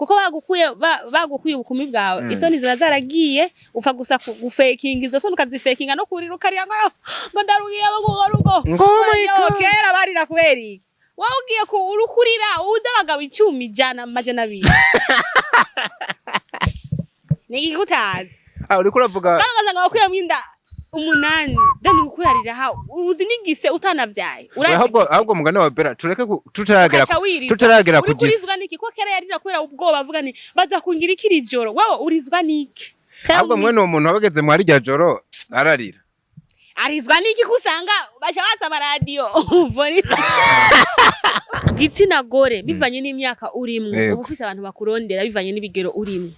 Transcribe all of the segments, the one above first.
kuko bagukuye ubukumi bwawe isoni ziba zaragiye ufa gusa gufekinga izo soni ukazifekinga no kurira ukarira ngo ndarugiye rugo kera barira kubera wowe ugiye urukurira uza abagabo 10,100 niki gutazi uri kuravuga kangaza ngo bakwiye mwinda 8 dani ukurarira ha uzi nigise utanavyaye ahubwo mugane wa Bera tureke tutaragera ku urizwa niki ko kera yarira kubera ubwoba avuga ni baza kungira ikiri joro wowe urizwa niki ahubwo mwene umuntu wabageze mwari rya joro ararira arizwa niki kusanga basha basaba radio uvoni gitsina gore bivanye n'imyaka urimwe ubufise abantu bakurondera bivanye n'ibigero urimwe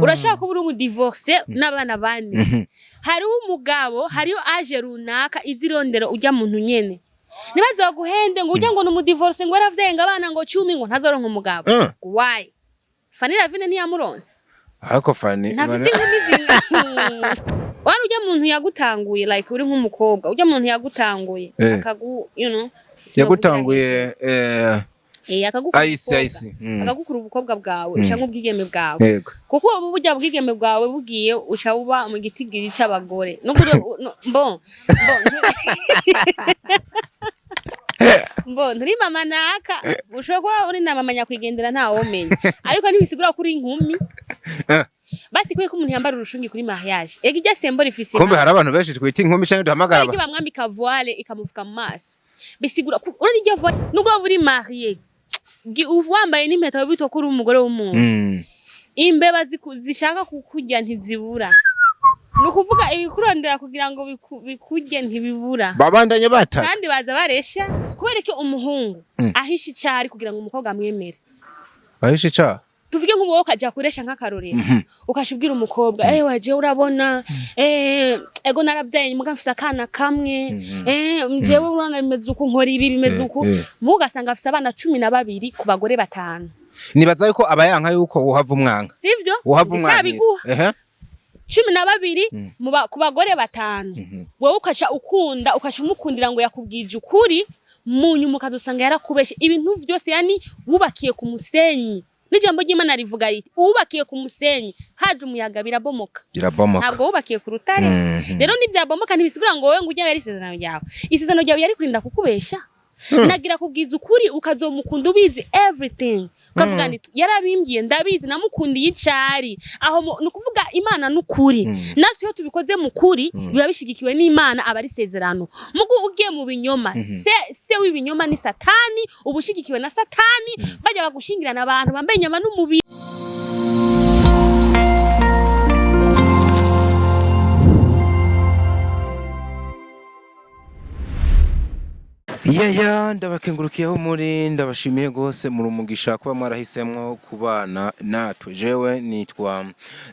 urashaka kuba uri divorce n'abana bane hari umugabo hariyo age runaka izirondero ujya muntu nyene nibaza guhende ngo ujya ngo n'umudivorce ngo yaravyenga abana ngo 10 ngo ntazoronka umugabo why Fanny Ravine ntiyamuronse ariko Fanny ntafise nk'imizinga wari ujya muntu yagutanguye like uri nk'umukobwa ujya muntu yagutanguye akagu yagutanguye akagukura ubukobwa bwawe uca nk'ubwigeme bwawe kuko ubu burya bwigeme bwawe bugiye uca uba mu gitigiri c'abagore nturi mama naka ushobora uri na mama nyakwigendera ntawo menya ariko ntibisigura kuri inkumi basi kwe ko umuntu yambara urushungi kuri mariage ega ijya sembo rifise kumbe hari abantu benshi twita inkumi cyane duhamagara iki bamwambika voile ikamufuka mu maso bisigura urani ijya voile nubwo buri marié wambaye n'impeta bito kuri umugore w'umuntu imbeba zishaka kukujya ntizibura nukuvuga ibikurondera kugira ngo bikujye ntibibura babandanye bata kandi baza baresha kubereke umuhungu ahisha icari kugira ngo umukobwa amwemere ahisha icari tuvuge nk'uwo kaja kuresha nk'akarorero ukashubwira umukobwa waje urabona ego naravyaye mugafisa akana kamwe mjewe urana bimeze uko nkora ibi bimeze uko mugasanga afisa abana 12 ku bagore 5 nibaza yuko abayanka yuko uhava umwanga sivyo uhava umwanga 12 ku bagore 5 wowe ukaca ukunda ukaca umukundira ngo yakubwije ukuri munyu mukazosanga yarakubeshe ibintu vyose yani wubakiye ku musenyi n'ijambo ry'Imana rivuga riti ubakiye ku musenyi haje umuyaga birabomoka ntabwo wubakiye ku rutare rero nivyabomoka ntibisigura ngo wowe ngo ujye yari isezerano ryawe yari kurinda kukubesha nagira kubwiza ukuri ukazomukunda ubizi everything ukavuga nti yarabimbwiye ndabizi namukundiye icari aho nukuvuga Imana n'ukuri natwe iyo tubikoze mu kuri biba bishigikiwe n'Imana abari sezerano mugu ugiye mu binyoma se w'ibinyoma ni satani ubushigikiwe na satani bajya bagushingirana abantu bambaye inyama n'umubiri ndabakengurukiyeho muri ndabashimiye gose muri umugisha kuba mwarahisemwo kubana natwe jewe nitwa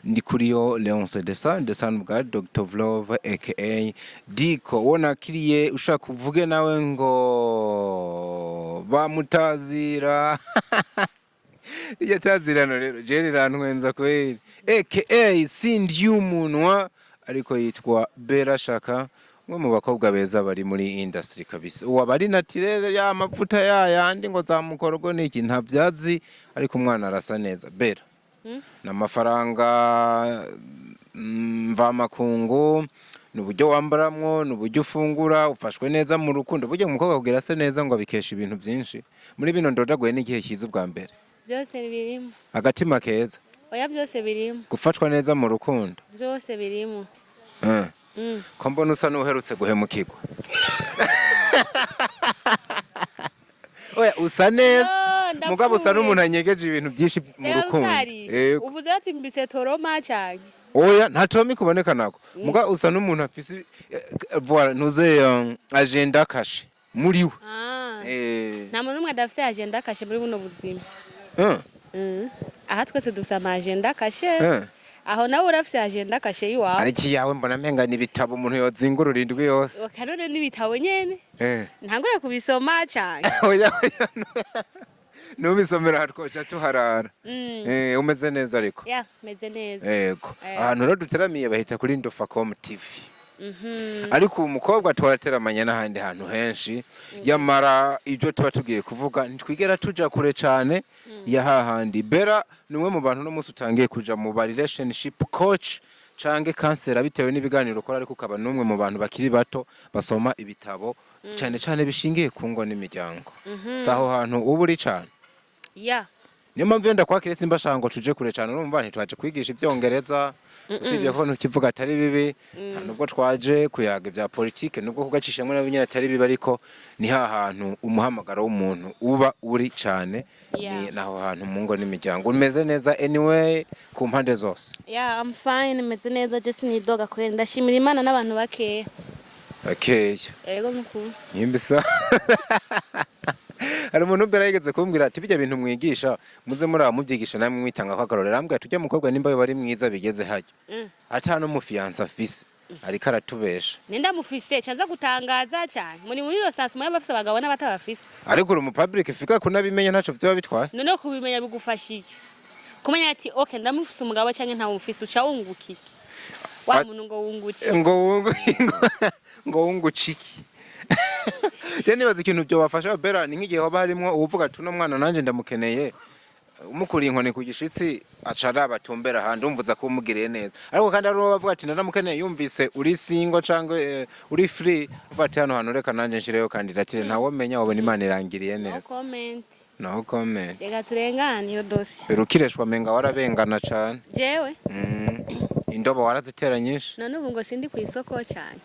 Ndikuriyo Leonce Desan bwa Dr Vlove aka Diko wona kiriye ushaka kuvuge nawe ngo bamutazira iyo tazirano rero je rantwenza kweli aka sindi umunwa ariko yitwa Bera Shaka mwe mu bakobwa beza bari muri industry kabisa uwa bari naturel ya mavuta yandi ngo zamukorogo niki ntavyazi ariko umwana arasa neza Bera n'amafaranga mva makungu n'uburyo wambaramwo n'uburyo ufungura ufashwe neza mu rukundo buryo umukobwa kugira se neza ngo abikesha ibintu byinshi muri bino ndodaguye n'igihe kiza ubwa mbere byose birimo agatima keza oya byose birimo gufatwa neza mu rukundo byose birimo ko mbona usa n'uherutse guhemukirwa oya usa neza mugabo usa n'umuntu anyegeje ibintu byinshi mu rukundo uvuze ati mbise toroma cyane oya nta toroma ikuboneka nako mugabo usa n'umuntu afise voilà nuze agenda kashe muri we nta muntu umwe adafise agenda kashe muri buno buzima aha twese dufise agenda kashe aho nawe urafise agenda kashe yiwawe ariki yawe mbona menga nibitabo umuntu yozingurura indwi yose kanone nibitabo nyene ntangure kubisoma cyane oya nubisomera hatwoca tuharara umeze neza ariko ya meze neza yego ahantu rero duteramiye bahita kuri Ndofacom TV ariko ubu mukobwa twarateramanye n'ahandi hantu henshi yamara ibyo tuba tugiye kuvuga ntitwigera tuja kure cyane ya hahandi. Bella ni umwe mu bantu no munsi utangiye kuja mu ba relationship coach canke kansera bitewe n'ibiganiro ukora, ariko ukaba n'umwe mu bantu bakiri bato basoma ibitabo cyane cyane bishingiye ku ngo n'imiryango. Saho hantu ubu uri cyane niyo mpamvu yenda kwakire simba shango tuje kure cyane, urumva ntitwaje kwigisha ibyongereza usibye ko ntukivuga atari bibi, nubwo twaje kuyaga ibya politike nubwo kugacishamwe n'abinyera atari bibi, ariko ni hantu umuhamagaro w'umuntu uba uri cyane. Ni naho hantu mu ngo n'imiryango. Umeze neza anyway ku mpande zose? I'm fine, meze neza, just nidoga kwenda ndashimira Imana n'abantu bakeya. Yego mukuru nyimbisa. Hari umuntu Bella yigeze kumbwira ati bijya bintu mwigisha muze muri abamubyigisha namwe mwitanga kwakarorera, ambwira tujye mukobwa nimba yo bari mwiza bigeze hajya atano mu fiance afise ariko aratubesha. Ninda mufise cyaza gutangaza cyane muri rosansi mu bafise abagabo n'abatabafise, ariko uri mu public fika kunabimenya ntaco vyo bitwaye. None kubimenya bigufashije kumenya ati okay ndamufise umugabo cyangwa nta mufise uca wungukiki wa muntu ngo wunguki ngo wunguciki. Je nibaza ikintu byo bafasha Bella ni nk'igihe waba harimo uvuga ati uno mwana nanje ndamukeneye, umukuri inkoni ku gishitsi acara batumbera handi umvuza ko umugiriye neza, ariko kandi ari bavuga ati ndamukeneye yumvise uri single cyangwa uri free uvuga ati hano reka nanje nshireyo kandidatire ntawo menya wabona Imana irangiriye neza. No comment. Reka turengane iyo dosi. Birukireshwa menga warabengana cyane. Jewe indobo warazitera nyinshi. None ubu ngo sindi ku isoko cyane.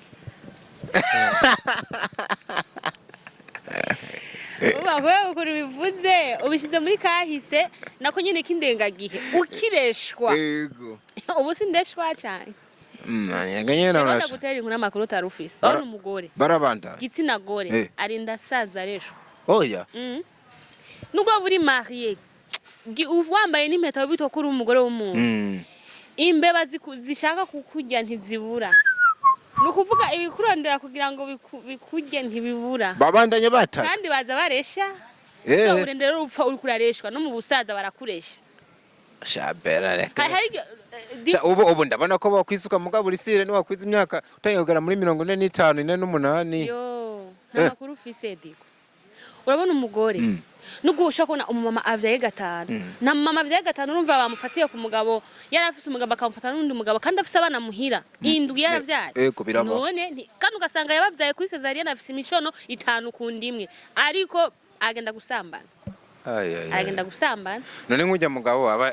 Uba ukuri bivuze ubishize muri kahise nako nyine kindengagihe ukireshwa. Yego. Ubu sindeshwa cyane. Yaganye na urasha. Gutera inkuru amakuru tarufise. Bano umugore. Barabanda. Gitsina gore arinda saza reshwa. Oya. Nubwo buri marié. Wambaye n'impeta bito kuri umugore w'umuntu. Imbeba zishaka kukurya ntizibura. Nukuvuga ibikurondera kugira ngo bikurye ntibibura. Babandanye bata. Kandi baza baresha. So urendero upfa uri kurareshwa no mu busaza barakuresha. Bella reka. Ubu ndabona ko bakwisuka mugabo urisire ni wakwiza imyaka utayogera muri 45 48. Yo, nta makuru ufise diko. Urabona umugore nubwo ushaka umumama avyaye gatanu na mama avyaye gatanu urumva bamufatiye ku mugabo yarafise umugabo akamufata n'undi mugabo kandi afise abana muhira indwi yaravyaye. None kandi ugasanga yabavyaye kuri Cesarienne afise imishono 5 kundimwe ariko agenda gusambana. Agenda gusambana. None nkujya mugabo aba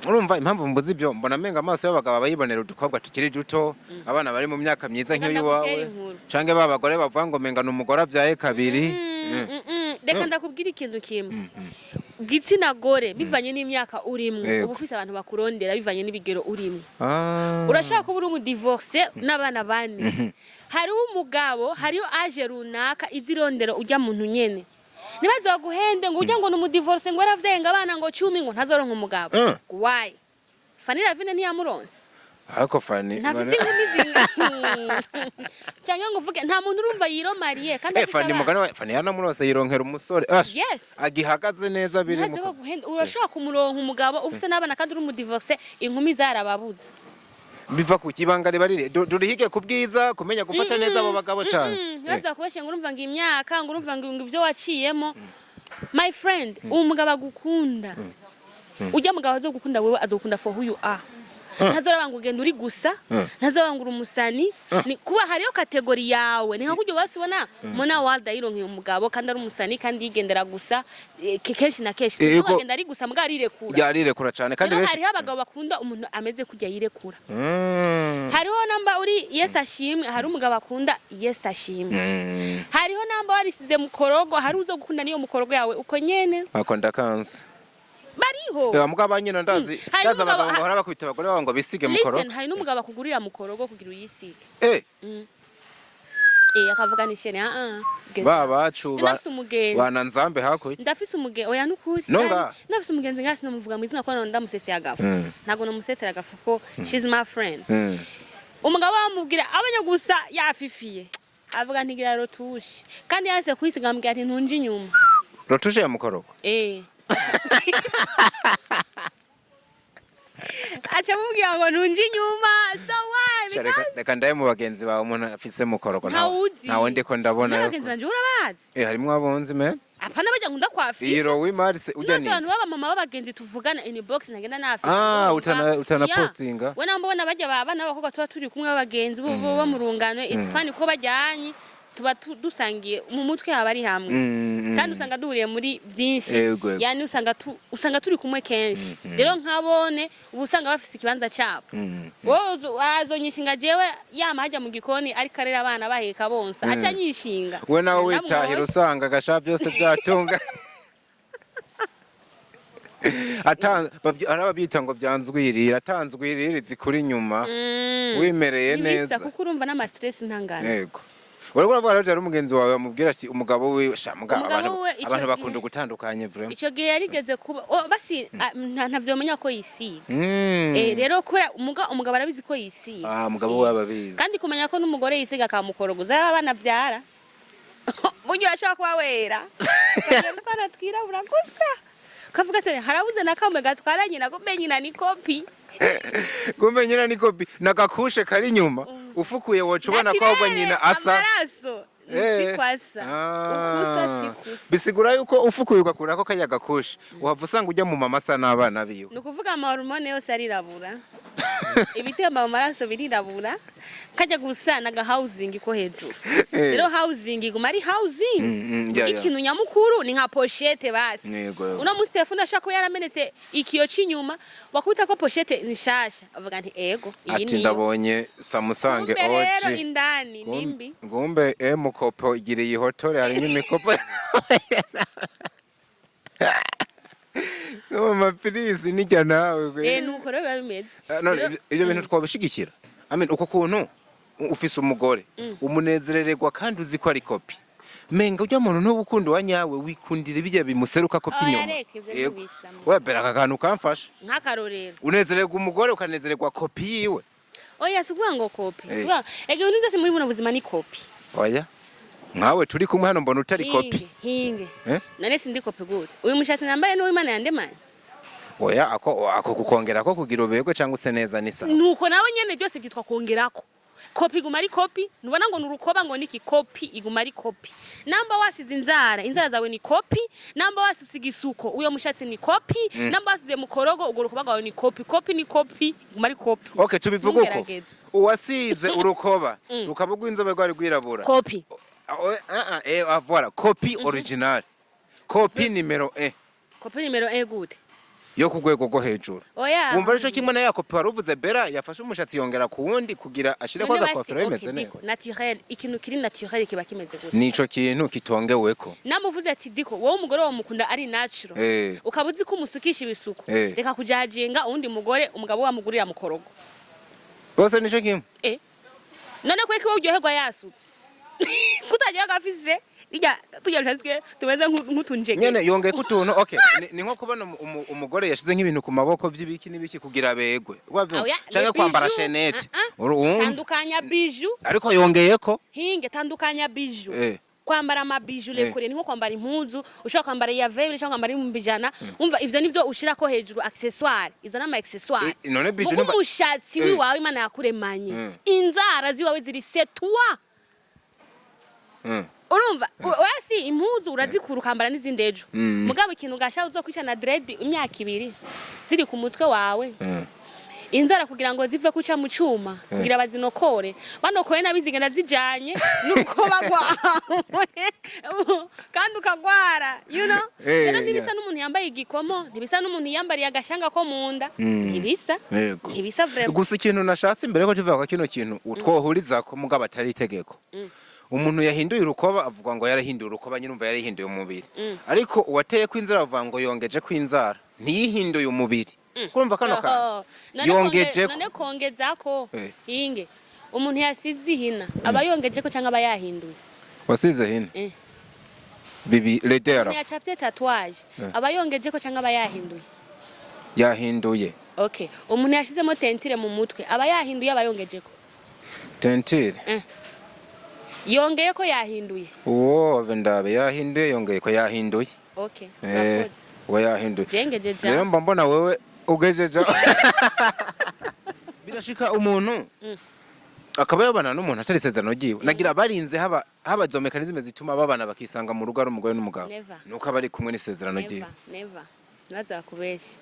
urumva impamvu mbuzi ibyo mbona menga amaso y'abagabo bayibonera udukobwa tukiri duto abana bari mu myaka myiza nk'iyo wawe canke babagore bavuga ngo menga n'umugore avyaye kabiri. Reka ndakubwira ikintu kimwe. Gitsina gore bivanye n'imyaka urimwe ubufise abantu bakurondera bivanye n'ibigero urimwe. Urashaka kuba uri mu divorce n'abana bane. Hari umugabo hariyo age runaka izirondero ujya muntu nyene. Nibaza guhende ngo ujya ngo n'umudivorce ngo yaravyenga abana ngo 10 ngo ntazoronka umugabo. Why? Fanny Ravine ntiyamuronse. Ariko Fanny ntafise nk'imizinga cyangwa ngo uvuge nta muntu urumva yiromariye kandi Fanny mugana Fanny yanamurose yironkera umusore agihagaze neza biri mu urashaka kumuronka umugabo ufise n'abana kandi uri umudivorce inkumi zarababuze biva ku kibangare barire durihige kubwiza kumenya gufata neza abo bagabo cyane naza kubeshe ngo urumva ngo imyaka ngo urumva ngo ibyo waciyemo my friend umugabo agukunda ujya mugabo zo gukunda wewe azokunda for who you are. Ntazora ugenda uri gusa ntazora umusani ni kuba hariyo kategori yawe ni nkakujyo basibona mona walda yironkeye umugabo kandi ari umusani kandi yigendera gusa kenshi na kenshi agenda ari gusa mbwa arirekura cyane kandi benshi hariho abagabo bakunda umuntu ameze kujya yirekura. Hariho namba uri Yes ashimwe hari umugabo akunda Yes ashimwe. Hariho namba warisize mukorogo hari uzo gukunda niyo mukorogo yawe uko nyene akunda kanse bariho mugabo nyine ndazi abagabo ngo hara bakubita abagore babo ngo bisige mukoro. Listen hari n'umugabo akugurira mukorogo kugira uyisige akavuga ni shene bacu bana nzambe hakuye ndafise umugenzi oya nukuri ndafise umugenzi ngasi namuvuga mu izina ko ndamusese agafu nago namusese agafu ko she's my friend. Umugabo amubwira abanya gusa yafifiye avuga ntigira rotushe kandi yanse kwisiga ambwira ati ntunje inyuma rotushe ya mukorogo acha mubwira ngo ntunje inyuma so why reka ndaye mu bagenzi bawe umuntu afise mukorogo ntawuzi ntawe ndiko ndabona abagenzi banje urabazi harimwo abonzi me apana bajya ngunda kwafisha iro wimarise ujya ni abantu baba mama b'abagenzi tuvugana inbox ntagenda nafisha utana postinga we nambo bona bajya baba n'abakobwa tuba turi kumwe b'abagenzi bo mu rungano it's funny ko bajyanye tuba dusangiye mu mutwe haba ari hamwe kandi usanga duhuriye muri byinshi yani usanga turi kumwe kenshi rero nkabone ubusanga bafise ikibanza cyabo wowe azonyishinga jewe yama hajya mu gikoni ari karera abana baheka bonsa aca nyishinga we nawe witahira usanga gasha byose byatunga arababita ngo byanzwirira atanzwirira zikuri nyuma wimereye neza kuko urumva n'ama stress ntangana yego uravuga rero umugenzi wawe amubwira ati umugabo we abantu bakunda gutandukanye vraiment ico gihe yarigeze kuba basi ntavyomenya ko yisiga rero ko umugabo arabizi ko yisiga umugabo we ababizi kandi kumenya ko n'umugore yisiga akamukorogoza abana byara buryo ashaka kuba wera ko natwirabura gusa kavuga cyane harabuze nakamwe gatwaranye na kumenyina ni kopi kumenyina ni kopi nagakushe kari nyuma ufukuye woca ubona ko ahubwo nyina asa amaraso sikwasa ukusa sikusa bisigura yuko ufukuye ugakura ko kajya gakushe uhava usanga ujya mu mama asa n'abana biwe ni ukuvuga amahormone yose arirabura ibitemba mu maraso birirabura kajya gusana ga housing ko hejuru rero housing iguma ari housing ikintu nyamukuru ni nka pochette basi uno musi telefone ashaka yaramenetse ikiyo cy'inyuma wakubita ko pochette nshasha avuga nti ego iyi ni ndabonye Samusange oje rero indani nimbi ngumbe mukopo igiriye hotore hari n'imikopo Mama please nijya nawe nuko rero bimeze ibyo bintu twabishigikira uko kuntu ufise umugore umunezerererwa kandi uzi ko ari kopi menga ujya muntu n'ubukundo wa nyawe wikundira bijya bimuseruka ko by'inyuma we beraka kantu kamfasha nk'akarorero unezererwa umugore ukanezererwa kopi yiwe oya sikuvuga ngo kopi sikuvuga ibintu byose muri buno buzima ni kopi oya nkawe turi kumwe hano mbona utari kopi hinge none sindi kopi gute uyu mushatsi nambaye n'uwo Imana yandemanye oya ako kukongera ko kugira ubegwe cyangwa se neza nisa nuko nawe nyene byose byitwa kongerako kopi iguma ari kopi nubona ngo nurukoba ngo niki kopi iguma ari kopi namba wasize inzara zawe ni kopi namba wasize isuko uyo mushatsi ni kopi namba wasize mukorogo ugo rukoba gawe ni kopi ni kopi iguma ari kopi okay tubivuga uko uwasize urukoba rukaba rw'inzobe rwari rwirabura kopi voilà kopi original kopi numero 1 kopi numero 1 gute yo ku rwego rwo hejuru wumva arico kimwe na yakopi waruvuze bera yafashe umushatsi yongera ku wundi kugira ashire kwa gakofero bimeze neza naturel ikintu kiri naturel kiba kimeze gute nico kintu kitongeweko namuvuze ati diko wowe umugore wo mukunda ari natural ukabuzi ko umusukisha ibisuko reka kujajenga undi mugore umugabo wamugurira mukorogo bose nico kimwe none ko iki uryoherwa yasutse kutagiye gafise ijya tugerashye tumeze nk'utunjeke nyene yongeye kutuntu okay ni nko kubona umugore yashize nk'ibintu ku maboko by'ibiki n'ibiki kugira begwe cyangwa kwambara chaînette tandukanya biju ariko yongeyeko hinge tandukanya biju kwambara amabiju lekure ni nko kwambara impuzu ushaka kwambara ya veil cyangwa kwambara imbijana umva ivyo nivyo ushira ko hejuru accessoire izana ama accessoire none biju umushatsi wiwawe Imana yakuremanye inzara ziwawe ziri setwa urumva wasi impuzu urazikura ukambara n'izindi ejo mugabo ikintu gasha uzokwicana dread imyaka 2 ziri ku mutwe wawe inzara kugira ngo zive kuca mu cyuma kugira bazinokore banokoye nabizigenda zijanye nuko bagwawe kandi ukagwara you know rero nibisa n'umuntu yambaye igikomo nibisa n'umuntu yambariye agashanga ko munda nibisa vraiment gusa ikintu nashatse imbere ko kivuga kino kintu utwohuriza ko mugabo atari itegeko umuntu yahinduye urukoba avuga ngo yarahinduye urukoba nyirumva yarahinduye umubiri ariko uwateye ko inzara avuga ngo yongeje ko inzara ntiyihinduye umubiri kurumva kano ka yongeje none kongeza ko hinge umuntu yasize ihina aba yongeje ko cyangwa aba yahinduye wasize hina bibi ledera yacapye tatouage aba yongeje ko cyangwa aba yahinduye okay umuntu yashizemo tentire mu mutwe aba yahinduye aba yongeje ko tentire yongeye ko yahinduye ndabe yahinduye yongeye ko yahinduye okay we yahinduye jengejeje rero mbona wewe ugejeje birashika umuntu akaba yabana n'umuntu atari isezerano ryiwe nagira barinze haba zo mekanizme zituma babana bakisanga mu rugo ari umugore n'umugabo nuko abari kumwe n'isezerano ryiwe never naza kubeshya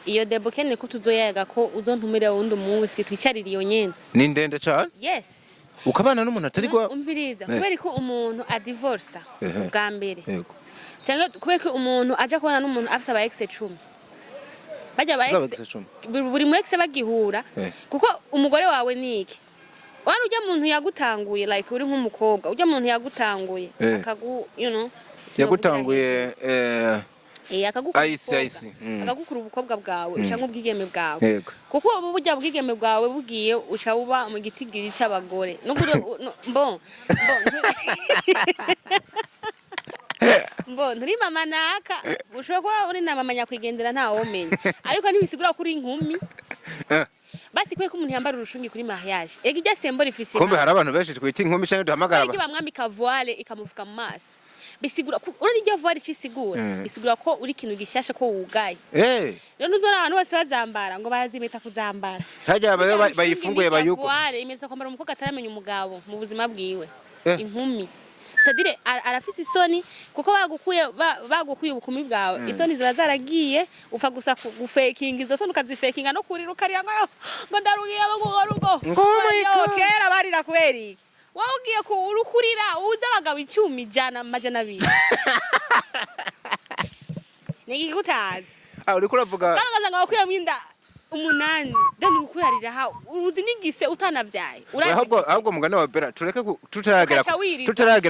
iyo debokene ko tuzoyaga ko uzontumira wundi umunsi twicarira iyo nyene ni ndende cyane yes ukabana n'umuntu atari gwa umviriza kubera ko umuntu a divorce bwa mbere yego cyangwa kubera ko umuntu aja kubana n'umuntu afisa ba ex 10 bajya ba ex buri mu ex bagihura kuko umugore wawe niki wari ujya muntu yagutanguye like uri nk'umukobwa ujya muntu yagutanguye akagu yagutanguye akagukura ubukobwa bwawe ushanga ubwigeme bwawe kuko ubu burya bwigeme bwawe bugiye usha uba mu gitigiri c'abagore Mbo nturi mama naka ushobora kuba uri na mama nyakwigendera nta womenya ariko ntibisigura kuri inkumi basi kwe ko umuntu yambara urushungi kuri mariage ega ijya sembo rifise kumbe hari abantu benshi twita inkumi cyane duhamagara aba bamwambika voile ikamufuka mu maso bisigura uri iryo voile cisigura bisigura ko uri kintu gishasha ko wugaye rero nuzora abantu bose bazambara ngo barazimita kuzambara hajya bayifunguye bayuko voile imita kwambara umukobwa ataramenya umugabo mu buzima bwiwe inkumi c'est-à-dire arafise isoni kuko bagukuye ubukumi bwawe isoni ziba zaragiye ufa gusa gufekinga izo soni ukazifekinga no kurira ukariya ngo ndarugiye rugo kera barira kweri wowe ugiye ku urukurira uza abagabo 10,000 niki gutazi uri kuravuga kangaza ngo bakuyemo inda 8 then ukurarira ha uzi nigise utanavyaye ahubwo mugana wa Bera tureke tutaragera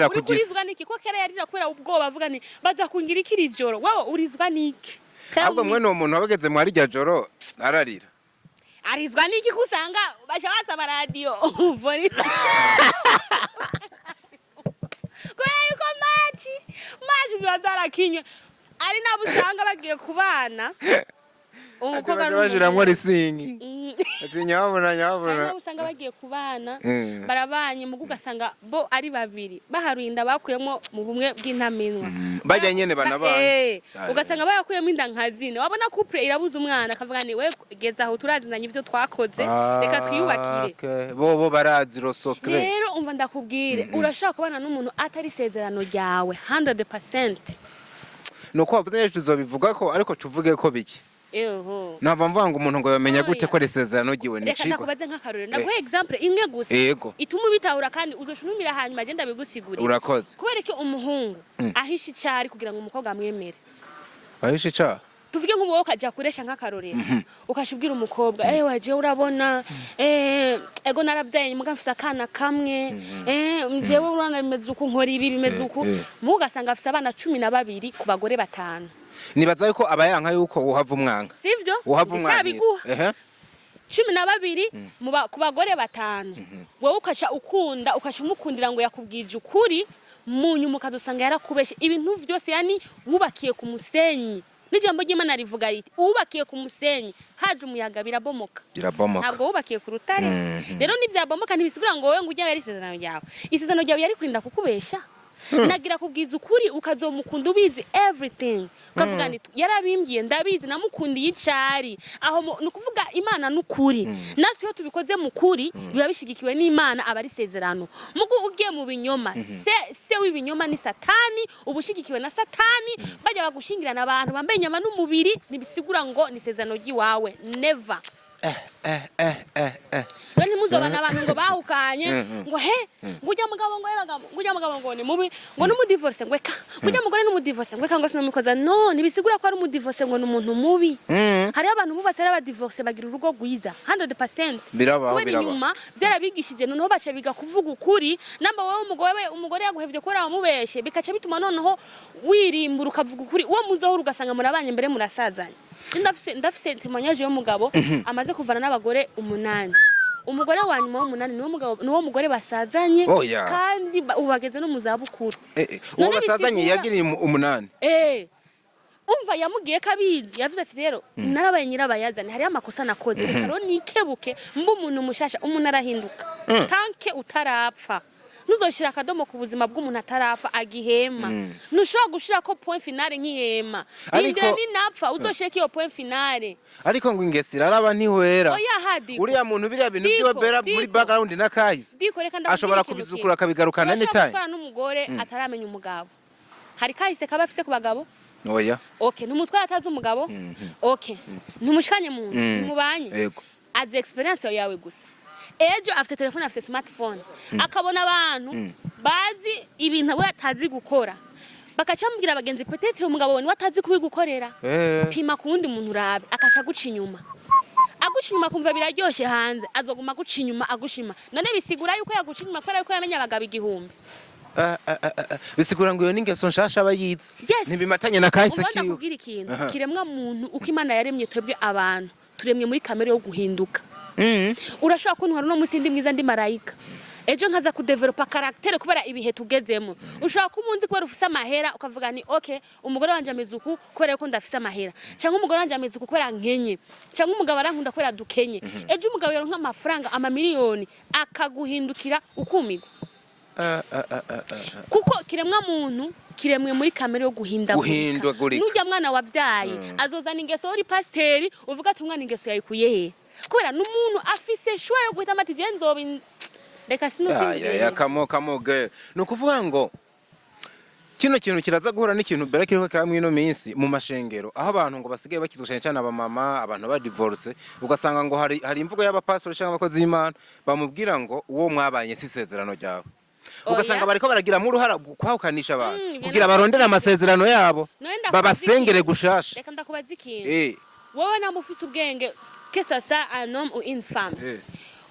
kugisa urizwa niki ko kera yarira kwera ubwoba avuga ni baza kungira ikiri joro wowe urizwa niki ahubwo mwe no muntu wabageze mu ari rya joro ararira arizwa niki kusanga basha basaba radio vori kwa yuko machi zibazara kinywa ari nabusanga bagiye kubana umukobwa n'umuhungu risingi ati nyabona usanga bagiye kubana barabanye mu gugasanga bo ari babiri baharuinda bakuyemo mu bumwe bw'intaminwa bajya nyene banabanye ugasanga bayakuyemo inda nkazine wabona couple irabuza umwana akavuga ni we geza aho turazinanye ivyo twakoze reka twiyubakire bo barazi rosokre rero umva ndakubwire urashaka kubana n'umuntu atari sezerano ryawe 100% nuko wavuze tuzobivuga ko ariko tuvuge ko biki nava mvanga umuntu ngo yamenya gute ko resezerano giwe ni ciko nakubaze nk'akarore naguhe example imwe gusa ituma bitahura kandi uzoshunumira hanyuma agenda bigusigurira urakoze kubera iki umuhungu ahisha icari kugira ngo umukobwa amwemere ahisha icari tuvuge nk'ubu wowe ukaja kuresha nk'akarore ukashubwira umukobwa waje urabona ego narabyaye muga mfise akana kamwe mjewe urana bimeze uko nkora ibi bimeze uko mugasanga afise abana 12 ku bagore 5 nibaza yuko abayanka yuko uhava umwanga sivyo uhava umwanga 12 ku bagore 5 wewe ukaca ukunda ukashumukundira ngo yakubwije ukuri munyu mukazosanga yarakubeshe ibintu vyose yani wubakiye ku musenyi n'ijambo ry'Imana rivuga riti ubakiye ku musenyi haje umuyaga birabomoka ntabwo wubakiye ku rutare rero nivyabomoka ntibisigura ngo wewe ngo ujya yari isezerano ryawe yari kurinda kukubesha nagira kubwiza ukuri ukazomukunda ubizi everything ukavuga nti yarabimbyiye ndabizi namukundiye icari aho nukuvuga Imana nukuri natwe iyo tubikoze mu kuri biba bishigikiwe n'Imana abari sezerano mugu ugiye mu binyoma se w'ibinyoma ni satani ubushigikiwe na satani bajya bagushingirana abantu bambaye inyama n'umubiri nibisigura ngo ni sezerano giwawe never Nani muzobana abantu ngo bahukanye ngo ngujya mugabo ngo eragamo ngujya mugabo ngo ni mubi ngo numudivorce ngweka ngujya mugore numudivorce ngweka ngo sinamikoza no nibisigura ko ari umudivorce ngo numuntu mubi hari abantu bubatse ari abadivorce bagira urugo gwiza 100% biraba nyuma byarabigishije noneho baca biga kuvuga ukuri namba wowe umugore yaguhevye ko ramubeshe bikaca bituma noneho wirimbura ukavuga ukuri uwo muzohura ugasanga murabanye mbere murasazanye ndafise timanyaje yo mugabo amaze kuvana n'abagore 8 umugore wa nyuma w'umunani niwo mugore basazanye kandi ubageze no muzabukuru uwo basazanye yagiriye 8 umva yamugiye kabizi yavuze ati rero narabaye nyirabayazane hari amakosa nakoze rero nikebuke mbu umuntu mushasha umuntu arahinduka tanke utarapfa ntuzoshira akadomo ku buzima bw'umuntu atarapfa agihema ntushobora gushira ko point finale nk'ihema indira ninapfa uzoshira iyo point finale ariko ngo ingesi raraba ntihwera oya hadi uriya muntu biriya bintu byo bera muri background na kahise ashobora kubizukura akabigarukana anytime n'umugore ataramenya umugabo hari kahise kaba afise ku bagabo oya okay numutwara atazi umugabo okay ntumushikanye mu nimubanye yego azi experience yawe gusa ejo afite telefone afite smartphone akabona abantu bazi ibintu we atazi gukora bakaca mubwira abagenzi peut-être umugabo we watazi kubigukorera pima ku wundi muntu urabe akaca guca inyuma kumva biraryoshe hanze azoguma guca inyuma agushima none bisigura yuko yaguca inyuma kubera yuko yamenya abagabo igihumbi bisigura ngo iyo ningeso nshasha abayize ntibimatanye na kahise kiyo ndakubwira ikintu kiremwa muntu uko Imana yaremye twebwe abantu turemye muri kamere yo guhinduka urashobora kuntwara no musi ndi mwiza ndi marayika ejo nkaza kudevelopa karaktere kubera ibihe tugezemo ushobora kumunzi kubera ufise amahera ukavuga ni okay umugore wanje amezuku kubera ko ndafise amahera cyangwa umugore wanje amezuku kubera nkenye cyangwa umugabo arankunda kubera dukenye ejo umugabo yaronka amafaranga amamiliyoni akaguhindukira ukumigwa kuko kiremwa muntu kiremwe muri kamere yo guhindagurika nujya mwana wabyaye azozana ingeso uri pasteri uvuga ati umwana ingeso yayikuye he kubera n'umuntu afise shwa yo guhita amati je nzobi reka sinusinzire kamoge no kuvuga ngo kino kintu kiraza guhura n'ikintu bera kiriko kamwe ino minsi mu mashengero aho abantu ngo basigaye bakizwe cyane aba mama abantu ba divorce ugasanga ngo hari imvugo y'abapastori cyangwa abakozi b'Imana bamubwira ngo uwo mwabanye sisezerano ryawe ugasanga bariko baragira mu ruhara kwahukanisha abantu kugira barondera amasezerano yabo babasengere gushasha reka ndakubaza ikintu wowe namufise ubwenge que ça ça un homme ou une femme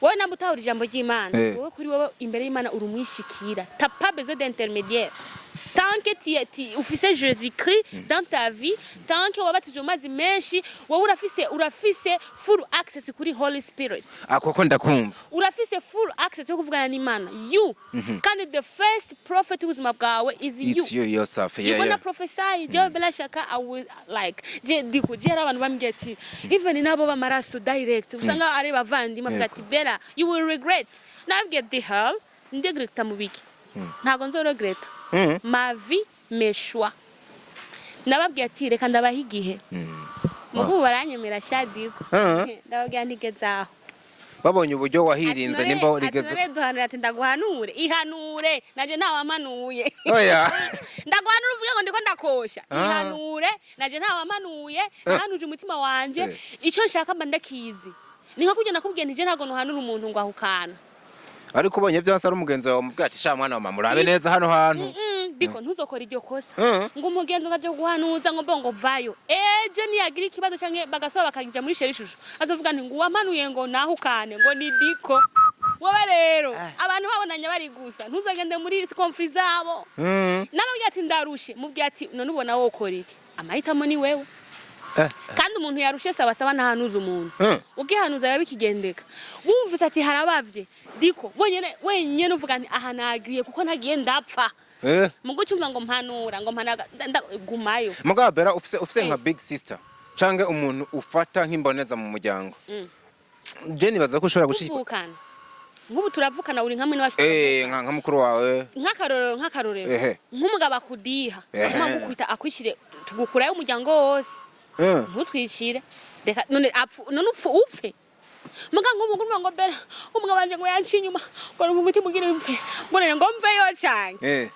wowe namutahura ijambo ry'Imana wowe kuri wowe imbere y'Imana urumwishikira t'as pas besoin d'intermédiaire tant que tu ufise Jésus-Christ dans ta vie tant que wabatije umazi menshi wowe urafise full access kuri Holy Spirit akoko ndakumva urafise full access yo kuvugana n'Imana you kandi the first prophet ubuzima bwawe is you it's you yourself you gonna prophesy je bela shaka I will like je dikugera abantu bambwiye ati even nabo bamaraso direct usanga ari bavandi mavuga ati bela you will regret now get the hell ndegreta mubiki ntago nzo regret ma vie mes choix nababwiye ati reka ndabaha igihe mugu baranyemera shadiko ndababwiye ntigezaho babonye uburyo wahirinze nimba rigezo duhanura ati ndaguhanure ihanure naje ntawamanuye oya ndaguhanura uvuge ngo ndiko ndakosha ihanure naje ntawamanuye ntanuje umutima wanje ico nshaka mba ndakizi niko kujya nakubwiye nje ntago nuhanura umuntu ngo ahukana ariko ubonye byanse ari umugenzi wawe mubwiye ati sha mwana wa mama urabe neza hano hantu diko ntuzokora iryo kosa ngo umugenzi baje guhanuza ngo bongo vayo eje niyagira ikibazo canke bagasoba bakagija muri sherishusho azovuga nti ngo wamanuye ngo nahukane ngo ni diko wowe rero abantu babonanya bari gusa ntuzagende muri conference zabo nababwiye ati ndarushe mubwiye ati none ubona wo ukora iki amahitamo ni wewe kandi umuntu yarushe sawa sawa nahanuza umuntu ugihanuza yabikigendeka wumvise ati harabavye diko wenyene uvuga nti aha nagiye kuko nagiye ndapfa mugucyumva ngo mpanura ngo mpanaga gumayo mugabo bera ufise nka big sister canke umuntu ufata nk'imboneza mu muryango je nibaza ko ushobora gushikana nk'ubu turavukana uri nkamwe n'abacu nka mukuru wawe nk'akarorero nk'umugabo akudiha gukwita akwishire tugukurayo umuryango wose ntutwicire reka none upfe muga nk'umuguru ngo bera umugabo wanje ngo yanci inyuma ngo umutima ugire impfe ngo mveyo cyane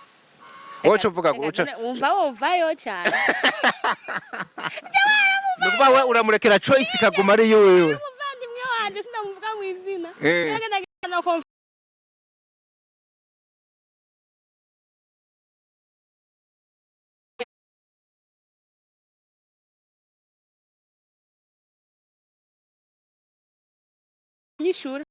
woco vuga ngo umvayo cyane nukuba we uramurekera choice ikaguma ari yewe umuvandimwe wanje sinamuvuga mu izina nyishura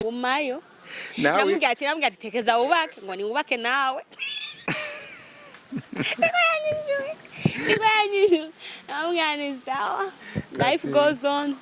umayo nawe namubwira ati tekeza wubake ngo ni wubake nawe niko yanyishuye namubwira ni sawa life goes on